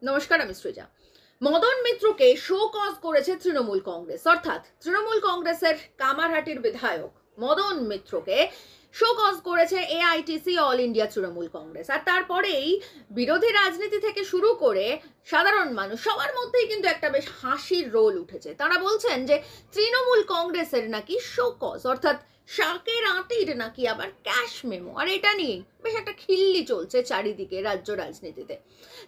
নমস্কার, আমি সৃজা। মদন মিত্রকে শো কজ করেছে তৃণমূল কংগ্রেস, অর্থাৎ তৃণমূল কংগ্রেসের কামারহাটির বিধায়ক মদন মিত্রকে শো কজ করেছে AITC, all India Trinamool Congress. আর তারপরেই বিরোধী রাজনীতি থেকে শুরু করে সাধারণ মানুষ সবার মধ্যেই কিন্তু একটা বেশ হাসির রোল উঠেছে। তারা বলছেন যে তৃণমূল কংগ্রেসের নাকি শো কজ, অর্থাৎ শাকের আঁটির নাকি আবার ক্যাশ মেমো। আর এটা নিয়ে বেশ একটা খিল্লি চলছে চারিদিকে রাজ্য রাজনীতিতে।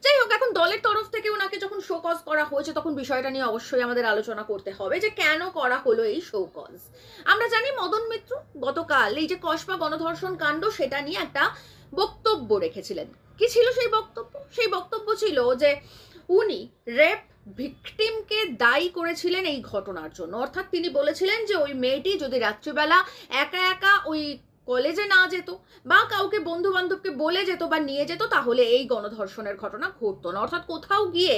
যাই হোক, এখন দলের তরফ থেকে ওনাকে যখন শো কজ করা হয়েছে তখন বিষয়টা নিয়ে অবশ্যই আমাদের আলোচনা করতে হবে যে কেন করা হলো এই শো কজ। আমরা জানি মদন মিত্র গতকাল এই যে কসবা গণধর্ষণ কাণ্ড সেটা নিয়ে একটা বক্তব্য রেখেছিলেন। কি ছিল সেই বক্তব্য? সেই বক্তব্য ছিল যে উনি রেপ ভিকটিমকে দায়ী করেছিলেন এই ঘটনার জন্য। অর্থাৎ তিনি বলেছিলেন যে ওই মেয়েটি যদি রাত্রিবেলা একা একা ওই কলেজে না যেত বা কাউকে বন্ধু বান্ধবকে বলে যেত বা নিয়ে যেত, তাহলে এই গণধর্ষণের ঘটনা ঘটতো না। অর্থাৎ কোথাও গিয়ে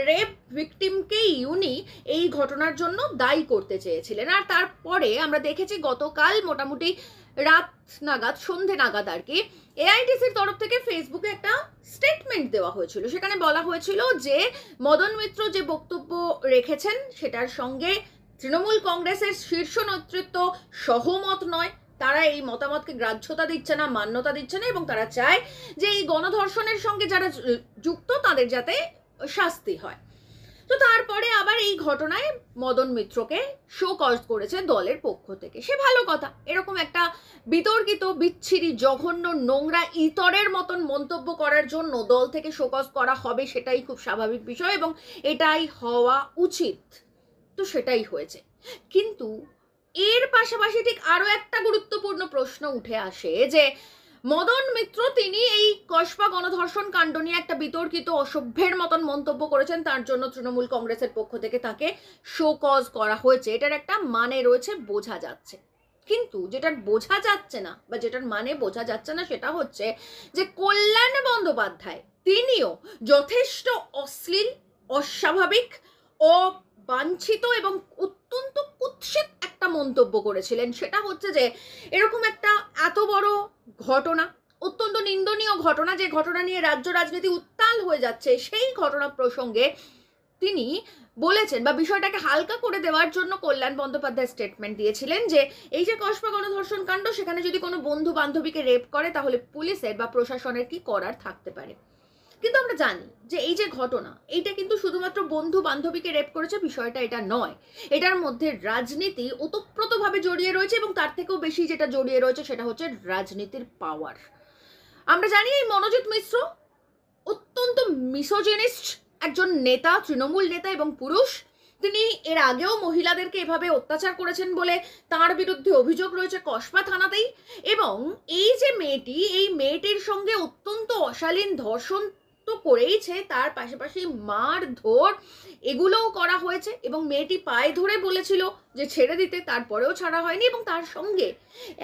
রেপ ভিকটিমকেই উনি এই ঘটনার জন্য দায়ী করতে চেয়েছিলেন। আর তারপরে আমরা দেখেছি গতকাল মোটামুটি রাত নাগাদ, সন্ধে নাগাদ আর কি, এআইটিসির তরফ থেকে ফেসবুকে একটা স্টেটমেন্ট দেওয়া হয়েছিল। সেখানে বলা হয়েছিল যে মদন মিত্র যে বক্তব্য রেখেছেন সেটার সঙ্গে তৃণমূল কংগ্রেসের শীর্ষ নেতৃত্ব সহমত নয়। তারা এই মতামতকে গ্রাহ্যতা দিচ্ছে না, মান্যতা দিচ্ছে না, এবং তারা চায় যে এই গণধর্ষণের সঙ্গে যারা যুক্ত তাদের যাতে শাস্তি হয়। তো তারপরে আবার এই ঘটনায় মদন মিত্রকে শো কজ করেছে দলের পক্ষ থেকে। সে ভালো কথা। এরকম একটা বিতর্কিত, বিচ্ছিরি, জঘন্য, নোংরা, ইতরের মতন মন্তব্য করার জন্য দল থেকে শো কজ করা হবে, সেটাই খুব স্বাভাবিক বিষয় এবং এটাই হওয়া উচিত। তো সেটাই হয়েছে। কিন্তু এর পাশাপাশি ঠিক আরো একটা গুরুত্বপূর্ণ প্রশ্ন উঠে আসে যে মদন মিত্র তিনি এই কসবা গণধর্ষণ কাণ্ড নিয়ে একটা বিতর্কিত, অসভ্যের মতন মন্তব্য করেছেন, তার জন্য তৃণমূল কংগ্রেসের পক্ষ থেকে তাকে শো কজ করা হয়েছে। এটার একটা মানে রয়েছে, বোঝা যাচ্ছে। কিন্তু যেটার বোঝা যাচ্ছে না বা যেটার মানে বোঝা যাচ্ছে না সেটা হচ্ছে যে কল্যাণ বন্দ্যোপাধ্যায় তিনিও যথেষ্ট অশ্লীল, অস্বাভাবিক, অবাঞ্ছিত এবং অত্যন্ত কুৎসিত একটা মন্তব্য করেছিলেন। সেটা হচ্ছে যে এরকম একটা এত বড় ঘটনা, অত্যন্ত নিন্দনীয় ঘটনা, যে ঘটনা নিয়ে রাজ্য রাজনীতি উত্তাল হয়ে যাচ্ছে, সেই ঘটনা প্রসঙ্গে তিনি বলেছেন বা বিষয়টাকে হালকা করে দেওয়ার জন্য কল্যাণ বন্দ্যোপাধ্যায় স্টেটমেন্ট দিয়েছিলেন যে এই যে কসবা গণধর্ষণ কাণ্ড, সেখানে যদি কোনো বন্ধু বান্ধবীকে রেপ করে তাহলে পুলিশের বা প্রশাসনের কি করার থাকতে পারে। কিন্তু আমরা জানি যে এই যে ঘটনা, এইটা কিন্তু শুধুমাত্র বন্ধু বান্ধবীকে রেপ করেছে বিষয়টা এটা নয়। এটার মধ্যে রাজনীতি ওতপ্রোতভাবে জড়িয়ে রয়েছে এবং তার থেকেও বেশি যেটা জড়িয়ে রয়েছে সেটা হচ্ছে রাজনীতির পাওয়ার। আমরা জানি এই মনোজিৎ মিশ্র অত্যন্ত মিসোজিনিস্ট একজন নেতা, তৃণমূল নেতা এবং পুরুষ। তিনি এর আগেও মহিলাদেরকে এভাবে অত্যাচার করেছেন বলে তার বিরুদ্ধে অভিযোগ রয়েছে কসবা থানাতেই। এবং এই যে মেয়েটি, এই মেয়েটির সঙ্গে অত্যন্ত অশালীন ধর্ষণ তো করেইছে, তার পাশাপাশি মারধর এগুলোও করা হয়েছে এবং মেয়েটি পায়ে ধরে বলেছিল যে ছেড়ে দিতে, তারপরেও ছাড়া হয়নি এবং তার সঙ্গে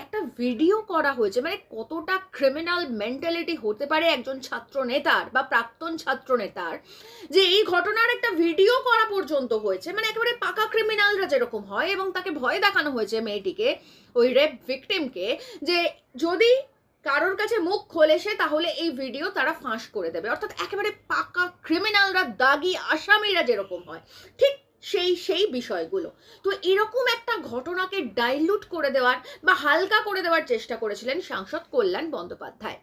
একটা ভিডিও করা হয়েছে। মানে কতটা ক্রিমিনাল মেন্টালিটি হতে পারে একজন ছাত্র নেতার বা প্রাক্তন ছাত্র নেতার, যে এই ঘটনার একটা ভিডিও করা পর্যন্ত হয়েছে। মানে একেবারে পাকা ক্রিমিনালরা যেরকম হয়, এবং তাকে ভয় দেখানো হয়েছে মেয়েটিকে, ওই রেপ ভিকটিমকে, যে যদি কারোর কাছে মুখ খোলে সে তাহলে এই ভিডিও তারা ফাঁস করে দেবে। অর্থাৎ একেবারে পাকা ক্রিমিনালরা, দাগি আসামিরা যেরকম হয়, ঠিক সেই বিষয়গুলো। তো এরকম একটা ঘটনাকে ডাইলুট করে দেওয়ার বা হালকা করে দেওয়ার চেষ্টা করেছিলেন সাংসদ কল্যাণ বন্দ্যোপাধ্যায়।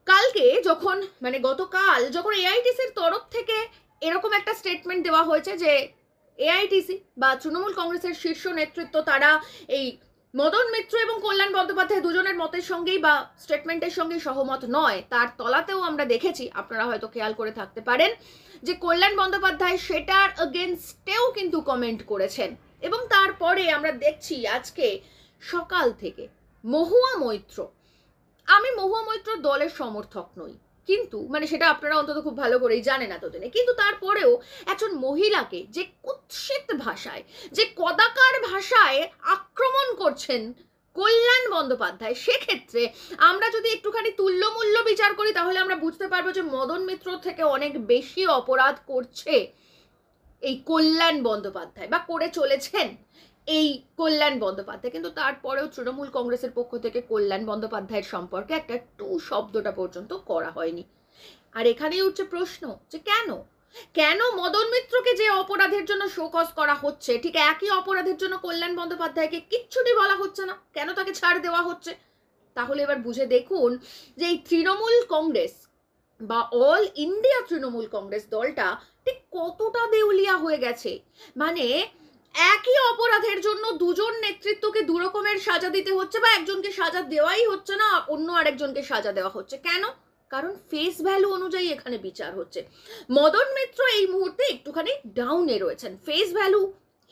কালকে যখন, মানে গতকাল যখন এআইটিসির তরফ থেকে এরকম একটা স্টেটমেন্ট দেওয়া হয়েছে যে এআইটিসি বা তৃণমূল কংগ্রেসের শীর্ষ নেতৃত্ব তারা এই মদন মিত্র এবং কল্যাণ বন্দ্যোপাধ্যায় দুজনের মতের সঙ্গেই বা স্টেটমেন্টের সঙ্গেই সহমত নয়, তার তলাতেও আমরা দেখেছি, আপনারা হয়তো খেয়াল করে থাকতে পারেন, যে কল্যাণ বন্দ্যোপাধ্যায় সেটার এগেনস্টেও কিন্তু কমেন্ট করেছেন। এবং তারপরে আমরা দেখছি আজকে সকাল থেকে মহুয়া মৈত্র, আমি মহুয়া মৈত্র দলের সমর্থক নই, কিন্তু মানে সেটা আপনারা অন্তত খুব ভালো করেই জানেন এতদিনে, কিন্তু তারপরেও একজন মহিলাকে যে কুৎসিত ভাষায়, যে কদাকার ভাষায় আক্রমণ করছেন কল্যাণ বন্দ্যোপাধ্যায়, সেক্ষেত্রে আমরা যদি একটুখানি তুল্যমূল্য বিচার করি তাহলে আমরা বুঝতে পারবো যে মদন মিত্র থেকে অনেক বেশি অপরাধ করছে এই কল্যাণ বন্দ্যোপাধ্যায় বা করে চলেছেন। এই কল্যাণ বন্দ্যোপাধ্যায়, কিন্তু তারপরেও তৃণমূল কংগ্রেসের পক্ষ থেকে কল্যাণ বন্দ্যোপাধ্যায়ের সম্পর্কে একটা টু শব্দটা পর্যন্ত করা হয়নি। আর এখানেই উঠছে প্রশ্ন যে কেন মদন মিত্রকে যে অপরাধের জন্য শোকজ করা হচ্ছে, ঠিক একই অপরাধের জন্য কল্যাণ বন্দ্যোপাধ্যায়কে কিচ্ছুটি বলা হচ্ছে না, কেন তাকে ছাড় দেওয়া হচ্ছে? তাহলে এবার বুঝে দেখুন যে এই তৃণমূল কংগ্রেস বা অল ইন্ডিয়া তৃণমূল কংগ্রেস দলটা ঠিক কতটা দেউলিয়া হয়ে গেছে। মানে একই অপরাধের জন্য দুজন নেতৃত্বকে দু রকমের সাজা দিতে হচ্ছে, বা একজনকে সাজা দেওয়াই হচ্ছে না, অন্য আরেকজনকে সাজা দেওয়া হচ্ছে। কেন? কারণ ফেস ভ্যালু অনুযায়ী এখানে বিচার হচ্ছে। মদন মিত্র এই মুহূর্তে একটুখানি ডাউনে রয়েছেন ফেস ভ্যালু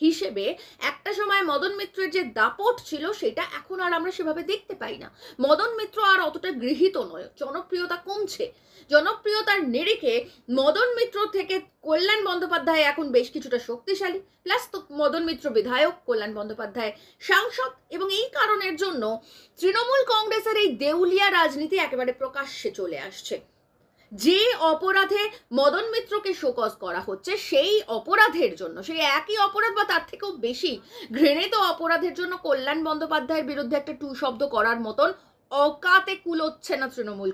হিসেবে। একটা সময় মদন মিত্রের যে দাপট ছিল সেটা এখন আর আমরা সেভাবে দেখতে পাই না। মদন মিত্র আর অতটা গৃহীত নয়, জনপ্রিয়তা কমছে। জনপ্রিয়তার নিরিখে মদন মিত্র থেকে কল্যাণ বন্দ্যোপাধ্যায় এখন বেশ কিছুটা শক্তিশালী, প্লাস তো মদন মিত্র বিধায়ক, কল্যাণ বন্দ্যোপাধ্যায় সাংসদ, এবং এই কারণের জন্য তৃণমূল কংগ্রেসের এই দেউলিয়া রাজনীতি একেবারে প্রকাশ্যে চলে আসছে। যে অপরাধে মদন মিত্রকে শোকজ করা হচ্ছে সেই অপরাধের জন্য, সেই একই অপরাধ বা তার থেকেও বেশি ঘৃণিত অপরাধের জন্য কল্যাণ বন্দ্যোপাধ্যায়ের বিরুদ্ধে একটা টু শব্দ করার মতন অকাতে কুলোচ্ছে না তৃণমূল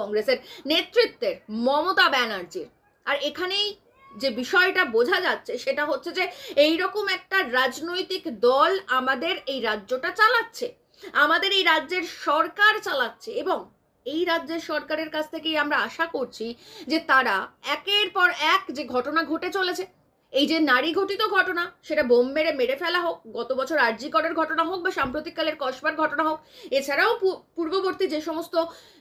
কংগ্রেসের নেতৃত্বের, মমতা ব্যানার্জির। আর এখানেই যে বিষয়টা বোঝা যাচ্ছে সেটা হচ্ছে যে এইরকম একটা রাজনৈতিক দল আমাদের এই রাজ্যটা চালাচ্ছে, আমাদের এই রাজ্যের সরকার চালাচ্ছে, এবং এই রাজ্যের সরকারের কাছ থেকেই আমরা আশা করছি যে তারা একের পর এক যে ঘটনা ঘটে চলেছে, এই যে নারী ঘটিত ঘটনা, সেটা বোম মেরে ফেলা হোক, গত বছর আরজি করের ঘটনা হোক, বা সাম্প্রতিককালের কসবার ঘটনা হোক, এছাড়াও পূর্ববর্তী যে সমস্ত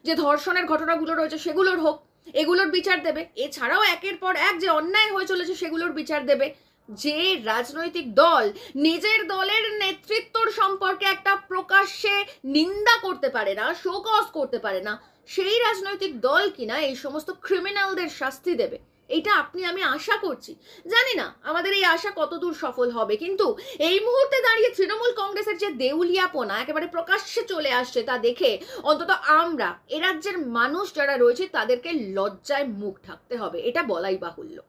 যে ধর্ষণের ঘটনাগুলো রয়েছে সেগুলোর হোক, এগুলোর বিচার দেবে। এছাড়াও একের পর এক যে অন্যায় হয়ে চলেছে সেগুলোর বিচার দেবে। যে রাজনৈতিক দল নিজের দলের নেতৃত্বর সম্পর্কে একটা প্রকাশ্যে নিন্দা করতে পারে না, শোকজ করতে পারে না, সেই রাজনৈতিক দল কিনা এই সমস্ত ক্রিমিনালদের শাস্তি দেবে, এইটা আপনি আমি আশা করছি। জানি না আমাদের এই আশা কতদূর সফল হবে, কিন্তু এই মুহূর্তে দাঁড়িয়ে তৃণমূল কংগ্রেসের যে দেউলিয়াপনা একেবারে প্রকাশ্যে চলে আসছে তা দেখে অন্তত আমরা এ রাজ্যের মানুষ যারা রয়েছে তাদেরকে লজ্জায় মুখ ঢাকতে হবে, এটা বলাই বাহুল্য।